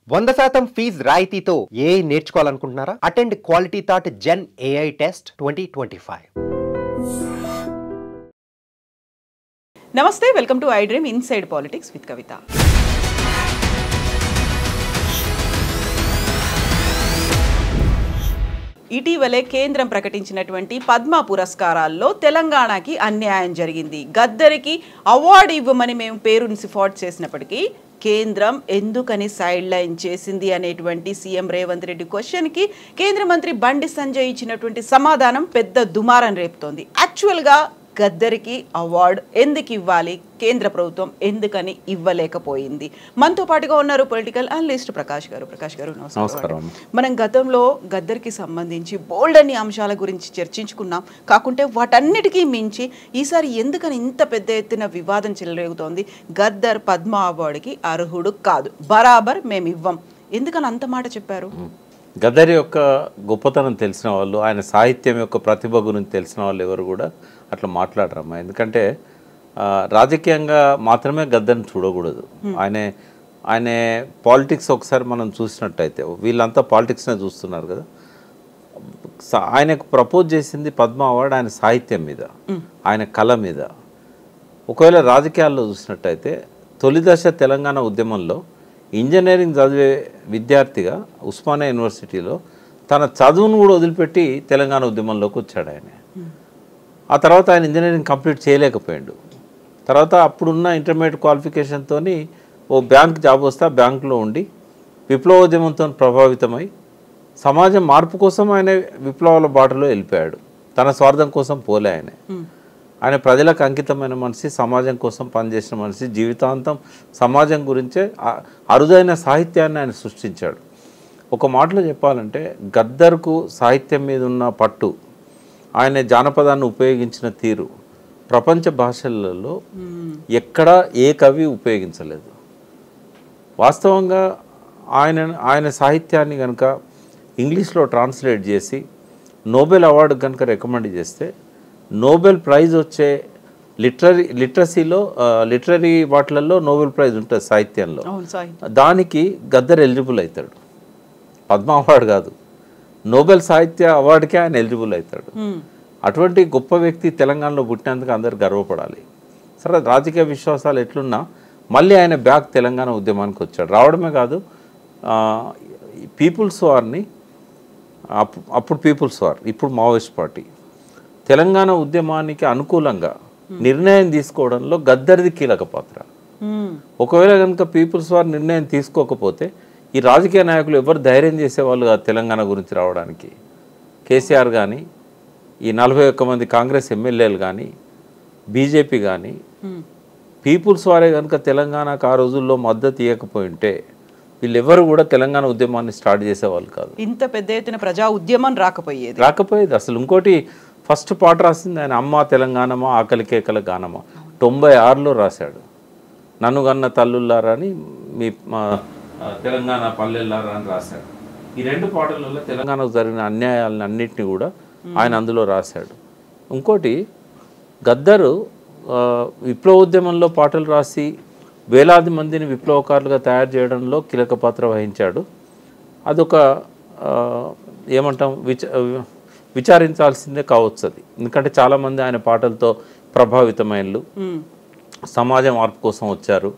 100% fees రాయితీతో AI నేర్చుకోవాలనుకుంటున్నారా? Attend Quality Thought Gen AI test 2025. నమస్తే, welcome to I Dream inside politics with Kavitha. ఇటీవలే కేంద్రం ప్రకటించినటువంటి పద్మ పురస్కారాల్లో తెలంగాణకి అన్యాయం జరిగింది. గద్దరికి అవార్డు ఇవ్వమని మేము పేరుని సిఫార్సు చేసినప్పటికీ కేంద్రం ఎందుకని సైడ్ లైన్ చేసింది అనేటువంటి సీఎం రేవంత్ రెడ్డి క్వశ్చన్కి కేంద్ర మంత్రి బండి సంజయ్ ఇచ్చినటువంటి సమాధానం పెద్ద దుమారం రేపుతోంది. యాక్చువల్గా గద్దరికి అవార్డు ఎందుకు ఇవ్వాలి, కేంద్ర ప్రభుత్వం ఎందుకని ఇవ్వలేకపోయింది? మనతో పాటుగా ఉన్నారు పొలిటికల్ అనలిస్ట్ ప్రకాష్ గారు. ప్రకాష్ గారు నమస్కారం. మనం గతంలో గద్దరికి సంబంధించి బోల్డ్ అన్ని అంశాల గురించి చర్చించుకున్నాం. కాకుంటే వాటన్నిటికీ మించి ఈసారి ఎందుకని ఇంత పెద్ద ఎత్తున వివాదం చెలరేగుతోంది? గద్దర్ పద్మ అవార్డుకి అర్హుడు కాదు, బరాబర్ మేము ఇవ్వం, ఎందుకని అంత మాట చెప్పారు? గద్దర్ యొక్క గొప్పతనం తెలిసిన వాళ్ళు, ఆయన సాహిత్యం యొక్క ప్రతిభ గురించి తెలిసిన వాళ్ళు ఎవరు కూడా అట్లా మాట్లాడరమ్మా. ఎందుకంటే రాజకీయంగా మాత్రమే గద్దర్ని చూడకూడదు. ఆయన పాలిటిక్స్ ఒకసారి మనం చూసినట్టయితే వీళ్ళంతా పాలిటిక్స్నే చూస్తున్నారు కదా. ఆయనకు ప్రపోజ్ చేసింది పద్మ అవార్డు ఆయన సాహిత్యం మీద, ఆయన కళ మీద. ఒకవేళ రాజకీయాల్లో చూసినట్టయితే తొలి దశ తెలంగాణ ఉద్యమంలో ఇంజనీరింగ్ చదివే విద్యార్థిగా ఉస్మానియా యూనివర్సిటీలో తన చదువును కూడా వదిలిపెట్టి తెలంగాణ ఉద్యమంలోకి వచ్చాడు ఆయన. ఆ తర్వాత ఆయన ఇంజనీరింగ్ కంప్లీట్ చేయలేకపోయాడు. తర్వాత అప్పుడున్న ఇంటర్మీడియట్ క్వాలిఫికేషన్తో ఓ బ్యాంక్ జాబ్ వస్తే ఆ బ్యాంకులో ఉండి విప్లవోద్యమంతో ప్రభావితమై సమాజం మార్పు కోసం ఆయన విప్లవాల బాటలో వెళ్ళిపోయాడు. తన స్వార్థం కోసం పోలే ఆయన ప్రజలకు అంకితమైన మనిషి, సమాజం కోసం పనిచేసిన మనిషి, జీవితాంతం సమాజం గురించే అరుదైన సాహిత్యాన్ని ఆయన సృష్టించాడు. ఒక మాటలో చెప్పాలంటే గద్దర్కు సాహిత్యం మీద ఉన్న పట్టు, ఆయన జానపదాన్ని ఉపయోగించిన తీరు ప్రపంచ భాషలలో ఎక్కడా ఏ కవి ఉపయోగించలేదు. వాస్తవంగా ఆయన సాహిత్యాన్ని కనుక ఇంగ్లీష్లో ట్రాన్స్లేట్ చేసి నోబెల్ అవార్డు కనుక రికమెండ్ చేస్తే నోబెల్ ప్రైజ్ వచ్చే లిటరరీ వాటిలలో నోబెల్ ప్రైజ్ ఉంటుంది సాహిత్యంలో. దానికి గద్దర్ ఎలిజిబుల్ అవుతాడు. పద్మ అవార్డు కాదు, నోబెల్ సాహిత్య అవార్డుకే ఆయన ఎలిజిబుల్ అవుతాడు. అటువంటి గొప్ప వ్యక్తి తెలంగాణలో పుట్టినందుకు అందరు గర్వపడాలి. సరే, రాజకీయ విశ్వాసాలు ఎట్లున్నా మళ్ళీ ఆయన బ్యాక్ తెలంగాణ ఉద్యమానికి వచ్చాడు. రావడమే కాదు, పీపుల్స్ వార్ని అప్పుడు పీపుల్స్ వార్, ఇప్పుడు మావోయిస్ట్ పార్టీ, తెలంగాణ ఉద్యమానికి అనుకూలంగా నిర్ణయం తీసుకోవడంలో గద్దర్ది కీలక పాత్ర. ఒకవేళ కనుక పీపుల్స్ వార్ నిర్ణయం తీసుకోకపోతే ఈ రాజకీయ నాయకులు ఎవరు ధైర్యం చేసేవాళ్ళు కాదు తెలంగాణ గురించి రావడానికి. కేసీఆర్ కానీ, ఈ 41 మంది కాంగ్రెస్ ఎమ్మెల్యేలు కానీ, బీజేపీ కానీ, పీపుల్స్ వారే కనుక తెలంగాణకు ఆ రోజుల్లో మద్దతు ఇవ్వకపోయి ఉంటే వీళ్ళెవరు కూడా తెలంగాణ ఉద్యమాన్ని స్టార్ట్ చేసేవాళ్ళు కాదు. ఇంత పెద్ద ఎత్తున ప్రజా ఉద్యమం రాకపోయేది. అసలు ఇంకోటి, ఫస్ట్ పాట రాసింది ఆయన అమ్మ తెలంగాణమా ఆకలి కేకల గానమా 96లో రాశాడు. నన్ను గన్న తల్లుల్లారా అని, మీ తెలంగాణ పల్లెల్లారా అని రాశాడు. ఈ రెండు పాటలలో తెలంగాణకు జరిగిన అన్యాయాలను అన్నింటినీ కూడా ఆయన అందులో రాశాడు. ఇంకోటి, గద్దరు విప్లవోద్యమంలో పాటలు రాసి వేలాది మందిని విప్లవకారులుగా తయారు చేయడంలో కీలక పాత్ర వహించాడు. అదొక ఏమంటాం, విచారించాల్సిందే కావచ్చు అది. ఎందుకంటే చాలామంది ఆయన పాటలతో ప్రభావితమైనలు, సమాజం మార్పు కోసం వచ్చారు,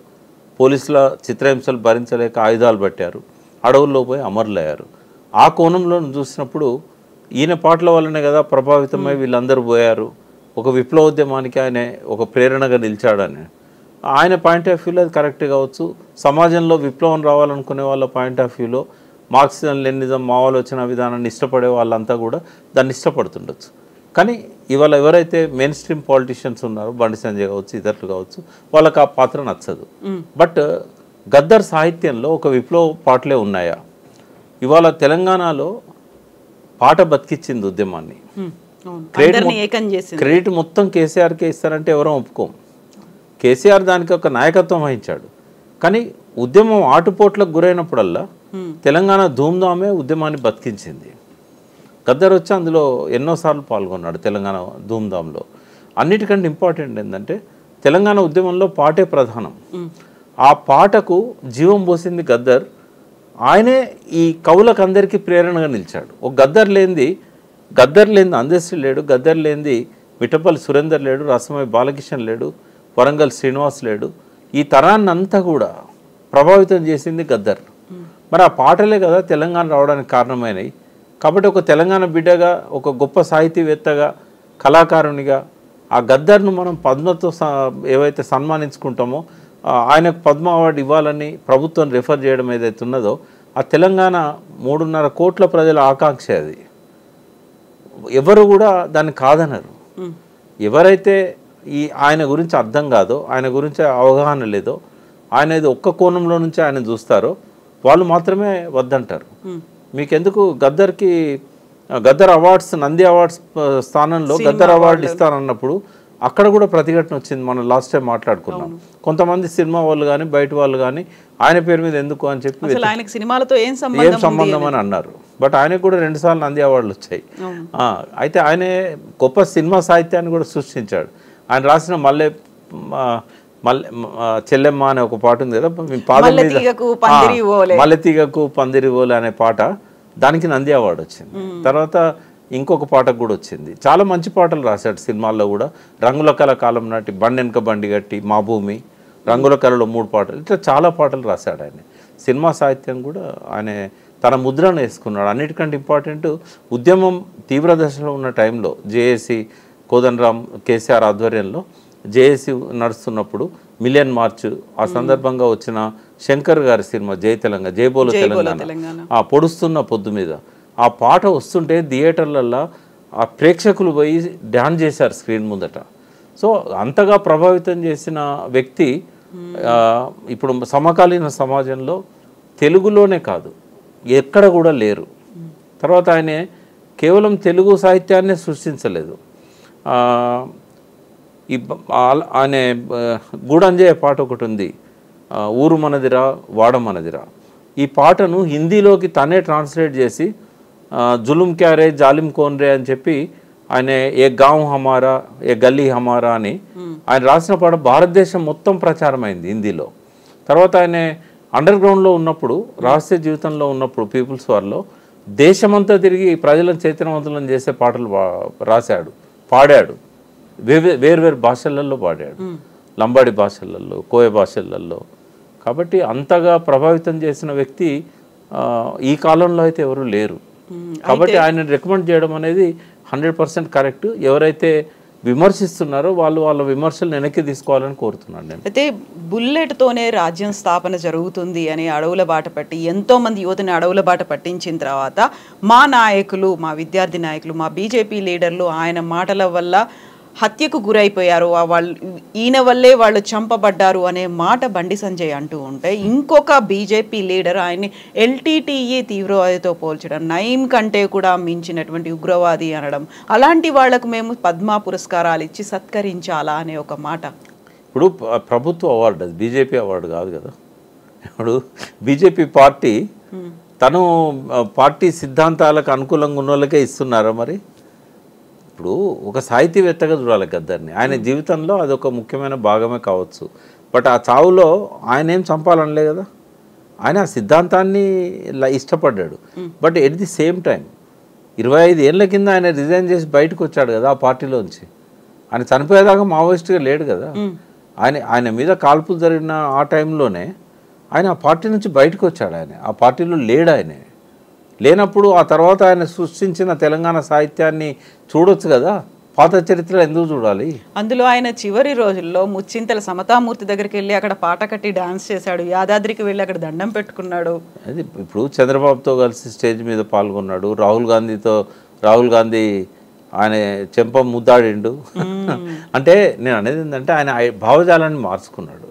పోలీసుల చిత్రహింసలు భరించలేక ఆయుధాలు పట్టారు, అడవుల్లో పోయి అమరులయ్యారు. ఆ కోణంలో చూసినప్పుడు ఈయన పాటల వల్లనే కదా ప్రభావితమై వీళ్ళందరూ పోయారు. ఒక విప్లవోద్యమానికి ఆయన ఒక ప్రేరణగా నిలిచాడని ఆయన పాయింట్ ఆఫ్ వ్యూలో అది కరెక్ట్ కావచ్చు. సమాజంలో విప్లవం రావాలనుకునే వాళ్ళ పాయింట్ ఆఫ్ వ్యూలో మార్క్సిజం లెనినిజం మావోలోచన విధానాన్ని ఇష్టపడే వాళ్ళంతా కూడా దాన్ని ఇష్టపడుతుండొచ్చు. కానీ ఇవాళ ఎవరైతే మెయిన్ స్ట్రీమ్ పాలిటిషియన్స్ ఉన్నారో, బండి సంజయ్ కావచ్చు, ఇతరులు కావచ్చు, వాళ్ళకి ఆ పాత్ర నచ్చదు. బట్ గద్దర్ సాహిత్యంలో ఒక విప్లవ పాటలే ఉన్నాయా? ఇవాళ తెలంగాణలో పాట బతికిచ్చింది ఉద్యమాన్ని. క్రెడిట్ మొత్తం కేసీఆర్కే ఇస్తారంటే ఎవరో ఒప్పుకోం. కేసీఆర్ దానికి ఒక నాయకత్వం వహించాడు. కానీ ఉద్యమం ఆటుపోట్లకు గురైనప్పుడల్లా తెలంగాణ ధూమ్ధామే ఉద్యమాన్ని బతికించింది. గద్దర్ వచ్చి అందులో ఎన్నోసార్లు పాల్గొన్నాడు తెలంగాణ ధూమ్ధాంలో. అన్నిటికంటే ఇంపార్టెంట్ ఏంటంటే తెలంగాణ ఉద్యమంలో పాటే ప్రధానం. ఆ పాటకు జీవం పోసింది గద్దర్. ఆయనే ఈ కవులకు అందరికీ ప్రేరణగా నిలిచాడు. ఒక గద్దర్ లేనిది అందశ్రీ లేడు, గద్దర్ లేనిది మిట్టపల్లి సురేందర్ లేడు, రసమై బాలకిషన్ లేడు, వరంగల్ శ్రీనివాస్ లేడు. ఈ తరాన్ని అంతా కూడా ప్రభావితం చేసింది గద్దర్. మరి ఆ పాటలే కదా తెలంగాణ రావడానికి కారణమైనవి. కాబట్టి ఒక తెలంగాణ బిడ్డగా, ఒక గొప్ప సాహితీవేత్తగా, కళాకారునిగా ఆ గద్దర్ను మనం పద్మతో ఏవైతే సన్మానించుకుంటామో, ఆయనకు పద్మ అవార్డు ఇవ్వాలని ప్రభుత్వం రిఫర్ చేయడం ఏదైతే ఉన్నదో, ఆ తెలంగాణ 3.5 కోట్ల ప్రజల ఆకాంక్ష అది. ఎవరు కూడా దాన్ని కాదనరు. ఎవరైతే ఆయన గురించి అర్థం కాదో, ఆయన గురించి అవగాహన లేదో, ఆయన ఇది ఒక్క కోణంలో నుంచి ఆయన చూస్తారో వాళ్ళు మాత్రమే వద్దంటారు. మీకెందుకు గద్దర్ అవార్డ్స్, నంది అవార్డ్స్ స్థానంలో గద్దర్ అవార్డు ఇస్తానన్నప్పుడు అక్కడ కూడా ప్రతిఘటన వచ్చింది. మనం లాస్ట్ టైం మాట్లాడుకున్నాం. కొంతమంది సినిమా వాళ్ళు కానీ బయట వాళ్ళు కానీ ఆయన పేరు మీద ఎందుకు అని చెప్పి సినిమాలతో ఏం సంబంధం అని అన్నారు. బట్ ఆయనకు కూడా 2 సార్లు నంది అవార్డులు వచ్చాయి. అయితే ఆయనే గొప్ప సినిమా సాహిత్యాన్ని కూడా సృష్టించాడు. ఆయన రాసిన చెల్లెమ్మ అనే ఒక పాట ఉంది కదా, పాదం మీద మల్లెతీగకు పందిరి ఓలే అనే పాట, దానికి నంది అవార్డు వచ్చింది. తర్వాత ఇంకొక పాటకు కూడా వచ్చింది. చాలా మంచి పాటలు రాశాడు సినిమాల్లో కూడా. రంగుల కళ కాలం నాటి, బండెనక బండి గట్టి, మా భూమి, రంగుల కళలో 3 పాటలు, ఇట్లా చాలా పాటలు రాశాడు ఆయన. సినిమా సాహిత్యం కూడా ఆయన తన ముద్రను వేసుకున్నాడు. అన్నిటికంటే ఇంపార్టెంట్, ఉద్యమం తీవ్ర దశలో ఉన్న టైంలో జేఏసీ కోదండరామ్ కేసీఆర్ ఆధ్వర్యంలో జేఏసీ నడుస్తున్నప్పుడు మిలియన్ మార్చ్, ఆ సందర్భంగా వచ్చిన శంకర్ గారి సినిమా జయబోలో తెలంగాణ, ఆ పొడుస్తున్న పొద్దు మీద ఆ పాట వస్తుంటే థియేటర్లలో ఆ ప్రేక్షకులు పోయి డ్యాన్స్ చేశారు స్క్రీన్ ముందట. సో అంతగా ప్రభావితం చేసిన వ్యక్తి ఇప్పుడు సమకాలీన సమాజంలో తెలుగులోనే కాదు ఎక్కడ కూడా లేరు. తర్వాత ఆయన కేవలం తెలుగు సాహిత్యాన్నే సృష్టించలేదు. ఆయన గూడంజయ్య పాట ఒకటి ఉంది, ఊరు మనదిరా వాడ మనదిరా. ఈ పాటను హిందీలోకి తనే ట్రాన్స్లేట్ చేసి జులుం క్యారే జాలిం కోన్రే అని చెప్పి ఆయన ఏ గావ్ హమారా ఏ గల్లీ హమారా అని ఆయన రాసిన పాట భారతదేశం మొత్తం ప్రచారమైంది హిందీలో. తర్వాత ఆయన అండర్ గ్రౌండ్లో ఉన్నప్పుడు, రహస్య జీవితంలో ఉన్నప్పుడు పీపుల్స్ వార్లో దేశమంతా తిరిగి ప్రజలను చైతన్యవంతులను చేసే పాటలు రాశాడు, పాడాడు. వేర్వేరు భాషలలో పాడాడు, లంబాడి భాషలలో, కోయ భాషలలో. కాబట్టి అంతగా ప్రభావితం చేసిన వ్యక్తి ఈ కాలంలో అయితే ఎవరు లేరు. కాబట్టి ఆయన రికమెండ్ చేయడం అనేది 100% కరెక్ట్. ఎవరైతే విమర్శిస్తున్నారో వాళ్ళు వాళ్ళ విమర్శలు వెనక్కి తీసుకోవాలని కోరుతున్నాను నేను. అయితే బుల్లెట్తోనే రాజ్యం స్థాపన జరుగుతుంది అని అడవుల బాట పట్టి ఎంతోమంది యువతని అడవుల బాట పట్టించిన తర్వాత మా నాయకులు, మా విద్యార్థి నాయకులు, మా బీజేపీ లీడర్లు ఆయన మాటల వల్ల హత్యకు గురైపోయారు, వాళ్ళు ఈయన వల్లే వాళ్ళు చంపబడ్డారు అనే మాట బండి సంజయ్ అంటూ ఉంటే, ఇంకొక బీజేపీ లీడర్ ఆయన్ని ఎల్టీటీఈ తీవ్రవాదితో పోల్చడం, నయీం కంటే కూడా మించినటువంటి ఉగ్రవాది అనడం, అలాంటి వాళ్లకు మేము పద్మ పురస్కారాలు ఇచ్చి సత్కరించాలా అనే ఒక మాట. ఇప్పుడు ప్రభుత్వ అవార్డు, అది బీజేపీ అవార్డు కాదు కదా. ఇప్పుడు బీజేపీ పార్టీ తను పార్టీ సిద్ధాంతాలకు అనుకూలంగా ఉన్న వాళ్ళకే ఇస్తున్నారా? మరి ఇప్పుడు ఒక సాహితీవేత్తగా చూడాలి గద్దర్ని. ఆయన జీవితంలో అదొక ముఖ్యమైన భాగమే కావచ్చు. బట్ ఆ చావులో ఆయన ఏం చంపాలనలే కదా, ఆయన ఆ సిద్ధాంతాన్ని ఇష్టపడ్డాడు. But at the same time 25 ఏళ్ళ కింద ఆయన రిజైన్ చేసి బయటకు వచ్చాడు కదా ఆ పార్టీలోంచి. ఆయన చనిపోయేదాకా మావోయిస్ట్గా లేడు కదా. ఆయన మీద కాల్పులు జరిగిన ఆ టైంలోనే ఆయన ఆ పార్టీ నుంచి బయటకు వచ్చాడు. ఆయన ఆ పార్టీలో లేడు. ఆయన లేనప్పుడు ఆ తర్వాత ఆయన సృష్టించిన తెలంగాణ సాహిత్యాన్ని చూడొచ్చు కదా. పాత చరిత్ర ఎందుకు చూడాలి? అందులో ఆయన చివరి రోజుల్లో ముచ్చింతల సమతామూర్తి దగ్గరికి వెళ్ళి అక్కడ పాట కట్టి డాన్స్ చేశాడు, యాదాద్రికి వెళ్ళి అక్కడ దండం పెట్టుకున్నాడు. అది ఇప్పుడు చంద్రబాబుతో కలిసి స్టేజ్ మీద పాల్గొన్నాడు, రాహుల్ గాంధీ ఆయన చెంప ముద్దాడిండు. అంటే నేను అనేది ఏంటంటే ఆయన భావజాలాన్ని మార్చుకున్నాడు.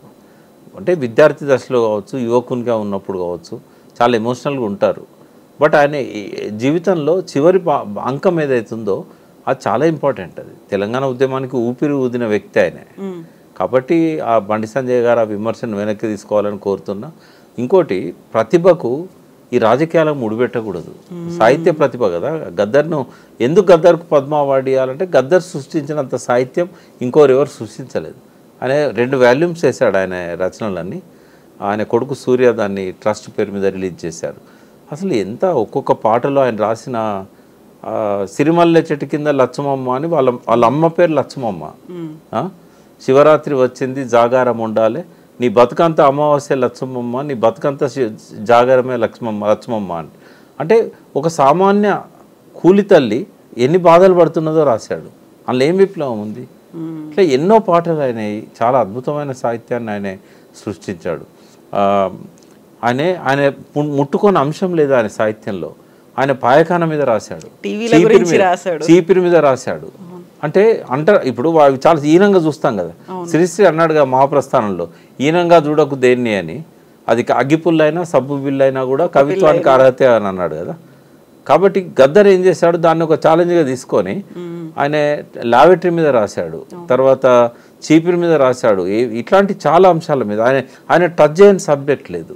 అంటే విద్యార్థి దశలో కావచ్చు, యువకునిగా ఉన్నప్పుడు కావచ్చు, చాలా ఎమోషనల్గా ఉంటారు. బట్ ఆయన జీవితంలో చివరి అంకం ఏదైతుందో అది చాలా ఇంపార్టెంట్. అది తెలంగాణ ఉద్యమానికి ఊపిరి ఊదిన వ్యక్తి ఆయనే. కాబట్టి ఆ బండి సంజయ్ గారు ఆ విమర్శను వెనక్కి తీసుకోవాలని కోరుతున్నా. ఇంకోటి, ప్రతిభకు ఈ రాజకీయాలకు ముడిపెట్టకూడదు. సాహిత్య ప్రతిభ కదా. ఎందుకు గద్దర్కు పద్మ అవార్డు ఇవ్వాలంటే గద్దర్ సృష్టించినంత సాహిత్యం ఇంకోరు ఎవరు సృష్టించలేదు. ఆయన 2 వాల్యూమ్స్ వేశాడు ఆయన రచనలన్నీ. ఆయన కొడుకు సూర్య దాన్ని ట్రస్ట్ పేరు మీద రిలీజ్ చేశారు. అసలు ఎంత ఒక్కొక్క పాటలో ఆయన రాసిన సిరిమల్లె చెట్టు కింద లచ్చమమ్మ అని వాళ్ళ అమ్మ పేరు లచ్చమమ్మ. శివరాత్రి వచ్చింది జాగారం ఉండాలి, నీ బతుకంతా అమావాస్య లచ్చమమ్మ, నీ బతుకంతా జాగారమే లచ్చమమ్మ అని. అంటే ఒక సామాన్య కూలి తల్లి ఎన్ని బాధలు పడుతున్నదో రాశాడు. అందులో ఏం విప్లవం ఉంది? ఇట్లా ఎన్నో పాటలు ఆయన చాలా అద్భుతమైన సాహిత్యాన్ని ఆయన సృష్టించాడు. ఆయన ముట్టుకొని అంశం లేదు ఆయన సాహిత్యంలో. ఆయన పాయకాన మీద రాశాడు, చీపిరి మీద రాశాడు. అంటే ఇప్పుడు చాలా ఈనంగా చూస్తాం కదా. శ్రీశ్రీ అన్నాడుగా మహాప్రస్థానంలో, ఈనంగా చూడకు దేన్ని అని. అది అగ్గిపుల్లైనా సబ్బు బిల్లైనా కూడా కవిత్వానికి అర్హత అని అన్నాడు కదా. కాబట్టి గద్దర్ ఏం చేశాడు, దాన్ని ఒక ఛాలెంజ్గా తీసుకొని ఆయన లావెటరీ మీద రాశాడు, తర్వాత చీపిరి మీద రాశాడు. ఇట్లాంటి చాలా అంశాల మీద ఆయన టచ్ చేయని సబ్జెక్ట్ లేదు.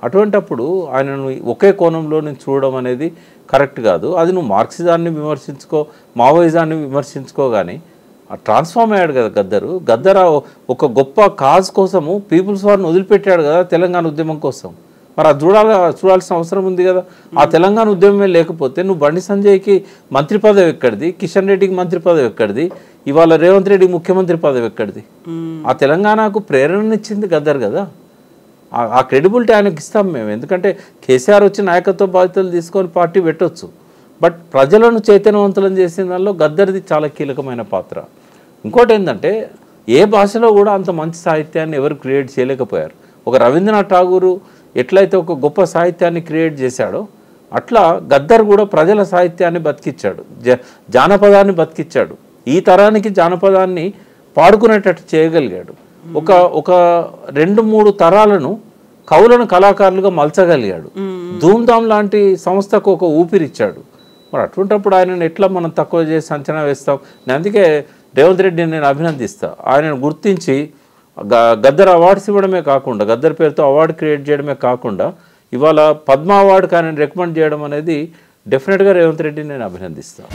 అటువంటప్పుడు ఆయనను ఒకే కోణంలో నుంచి చూడడం అనేది కరెక్ట్ కాదు. అది నువ్వు మార్క్సిజాన్ని విమర్శించుకో, మావోయిజాన్ని విమర్శించుకో, కానీ ట్రాన్స్ఫార్మ్ అయ్యాడు కదా గద్దర్. ఒక గొప్ప కాజ్ కోసము పీపుల్స్ వారిని వదిలిపెట్టాడు కదా తెలంగాణ ఉద్యమం కోసం. మరి అది చూడాల్సిన అవసరం ఉంది కదా. ఆ తెలంగాణ ఉద్యమమే లేకపోతే నువ్వు బండి సంజయ్కి మంత్రి పదవి ఎక్కడిది, కిషన్ రెడ్డికి మంత్రి పదవి ఎక్కడిది, ఇవాళ రేవంత్ రెడ్డికి ముఖ్యమంత్రి పదవి ఎక్కడిది? ఆ తెలంగాణకు ప్రేరణనిచ్చింది గద్దర్ కదా. ఆ క్రెడిబిలిటీ ఆయనకి ఇస్తాం మేము. ఎందుకంటే కేసీఆర్ వచ్చి నాయకత్వ బాధ్యతలు తీసుకొని పార్టీ పెట్టవచ్చు, బట్ ప్రజలను చైతన్యవంతులను చేసిన దానిలో గద్దర్ది చాలా కీలకమైన పాత్ర. ఇంకోటి ఏంటంటే ఏ భాషలో కూడా అంత మంచి సాహిత్యాన్ని ఎవరు క్రియేట్ చేయలేకపోయారు. ఒక రవీంద్రనాథ్ ఠాగూరు ఎట్లయితే ఒక గొప్ప సాహిత్యాన్ని క్రియేట్ చేశాడో అట్లా గద్దర్ కూడా ప్రజల సాహిత్యాన్ని బతికిచ్చాడు, జానపదాన్ని బతికిచ్చాడు. ఈ తరానికి జానపదాన్ని పాడుకునేటట్టు చేయగలిగాడు. ఒక 2-3 తరాలను కవులను కళాకారులుగా మలచగలిగాడు. ధూమ్ధామ్ లాంటి సంస్థకు ఒక ఊపిరిచ్చాడు. మరి అటువంటిప్పుడు ఆయనను ఎట్లా మనం తక్కువ చేసి అంచనా వేస్తాం? నేను అందుకే రేవంత్ రెడ్డిని నేను అభినందిస్తా. ఆయనను గుర్తించి గద్దర్ అవార్డ్స్ ఇవ్వడమే కాకుండా, గద్దర్ పేరుతో అవార్డు క్రియేట్ చేయడమే కాకుండా ఇవాళ పద్మ అవార్డుకి ఆయన రికమెండ్ చేయడం అనేది డెఫినెట్గా రేవంత్ రెడ్డిని నేను అభినందిస్తాను.